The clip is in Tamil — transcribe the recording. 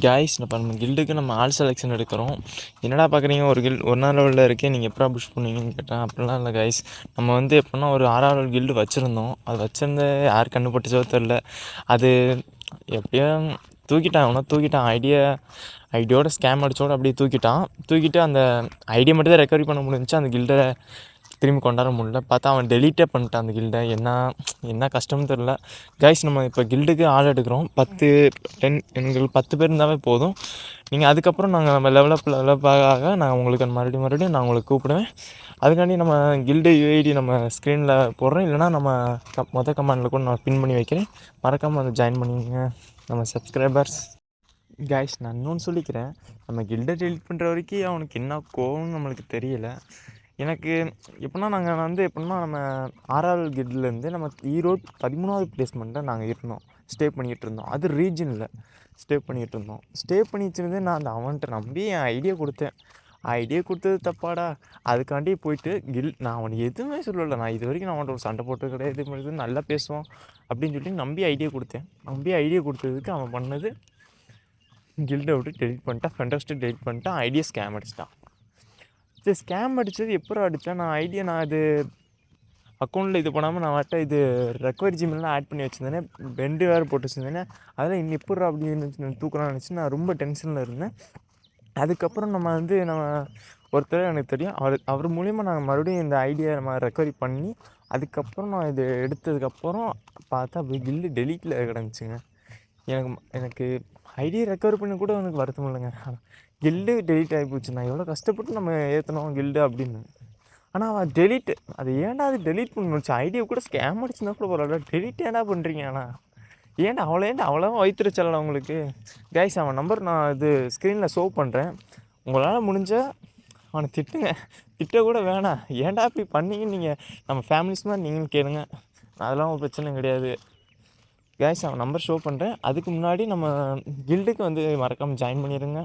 கைஸ் இப்போ நம்ம கில்டுக்கு நம்ம ஆல் செலெக்ஷன் எடுக்கிறோம். என்னடா பார்க்குறீங்க, ஒரு ஒரு நாள் லெவலில் இருக்கே, நீங்கள் எப்படா புஷ் பண்ணுவீங்கன்னு கேட்டேன். அப்படிலாம் இல்லை கைஸ். நம்ம வந்து எப்படின்னா ஒரு 6 லெவல் கில்டு வச்சுருந்தோம். அது வச்சுருந்து யார் கண்டுபட்டுச்சோ தெரில. அது எப்படியோ தூக்கிட்டான் ஐடியோட ஸ்கேம் அடிச்சோட அப்படியே தூக்கிட்டு அந்த ஐடியா மட்டும் தான் ரெக்கவரி பண்ண முடிஞ்சிச்சு. அந்த கில்டை திரும்பி கொண்டாட முடியல. பார்த்தா அவன் டெலீட்டே பண்ணிட்டான் அந்த கில்டை. என்ன கஷ்டம்னு தெரில கைஸ். நம்ம இப்போ கில்டுக்கு ஆள் எடுக்கிறோம். 10 எங்களுக்கு 10 பேர் இருந்தாவே போதும். நீங்கள் அதுக்கப்புறம் நம்ம லெவலப் ஆக நான் உங்களுக்கு மறுபடியும் நான் உங்களுக்கு கூப்பிடுவேன். அதுக்காண்டி நம்ம கில்டு யூஐடி நம்ம ஸ்க்ரீனில் போடுறேன். இல்லைனா நம்ம கமெண்டில் கூட நான் பின் பண்ணி வைக்கிறேன். மறக்காமல் அதை ஜாயின் பண்ணிங்க நம்ம சப்ஸ்கிரைபர்ஸ். கைஸ் நான் இன்னொன்று சொல்லிக்கிறேன். நம்ம கில்டை டெலிட் பண்ணுற வரைக்கும் அவனுக்கு என்ன கோவம்னு நம்மளுக்கு தெரியலை. எனக்கு எப்படின்னா நாங்கள் வந்து நம்ம 6 கில்ட்லேருந்து நம்ம ஈரோடு 13வது பிளேஸ்மெண்ட்டில் நாங்கள் ஸ்டே பண்ணிக்கிட்டு இருந்தோம். அது ரீஜனில் ஸ்டே பண்ணிட்டு நான் அந்த அவன்கிட்ட நம்பி என் ஐடியா கொடுத்தது தப்பாடா. அதுக்காண்டி போயிட்டு நான் அவனுக்கு எதுவுமே சொல்லலை. நான் இது வரைக்கும் நான் அவன்கிட்ட ஒரு சண்டை போட்டு கிடையாது, நல்லா பேசுவான் அப்படின்னு சொல்லி நம்பி ஐடியா கொடுத்ததுக்கு அவன் பண்ணது கில்டை விட்டு டெலிட் பண்ணிட்டான். ஃபென்டாஸ்டிக் டெலிட் பண்ணிட்டான். ஐடியா ஸ்கேம் அடிச்சிட்டான். சரி, ஸ்கேம் அடித்தது எப்போ அடித்தேன் நான் அது அக்கௌண்ட்டில் இது பண்ணாமல் நான் இது ரெக்கவரி ஜிமெல்லாம் ஆட் பண்ணி வச்சுருந்தேனே, பெண்டு வேறு போட்டு வச்சுருந்தேனே. அதெல்லாம் இன்னும் எப்பட்றா அப்படின்னு தூக்கலாம்னு நினச்சி நான் ரொம்ப டென்ஷனில் இருந்தேன். அதுக்கப்புறம் நம்ம ஒருத்தர் எனக்கு தெரியும். அவர் மூலிமா நாங்கள் மறுபடியும் இந்த ஐடியா நம்ம ரெக்கவரி பண்ணி அதுக்கப்புறம் நான் இது எடுத்ததுக்கப்புறம் பார்த்தா கில்லு டெலீட்டில் கிடந்துச்சுங்க. எனக்கு ஐடியா ரெக்கவர் பண்ணி கூட எனக்கு வருத்தம் இல்லைங்க. கில்டு டெலீட் ஆகி போச்சு. நான் எவ்வளோ கஷ்டப்பட்டு நம்ம ஏற்றினோம் கில்டு அப்படின்னு. ஆனால் அவன் அது ஏன்டா அது டெலீட் பண்ணி ஐடியா கூட ஸ்கேம் அடிச்சுனா கூட பரவாயில்ல, டெலீட் ஏன்டா பண்ணுறீங்க? ஆனால் அவ்வளோ வைத்திருச்சல உங்களுக்கு. கைஸ் அவன் நம்பர் நான் இது ஸ்க்ரீனில் ஷோ பண்ணுறேன். உங்களால் முடிஞ்சால் அவனை திட்ட கூட வேணாம். ஏன்டா இப்படி பண்ணீங்கன்னு நீங்கள் நம்ம ஃபேமிலிஸ் மாதிரி நீங்களும் கேளுங்க. அதெல்லாம் ஒரு பிரச்சனை கிடையாது. கைஸ் அவன் நம்பர் ஷோ பண்ணுறேன். அதுக்கு முன்னாடி நம்ம கில்டுக்கு மறக்காமல் ஜாயின் பண்ணிடுங்க.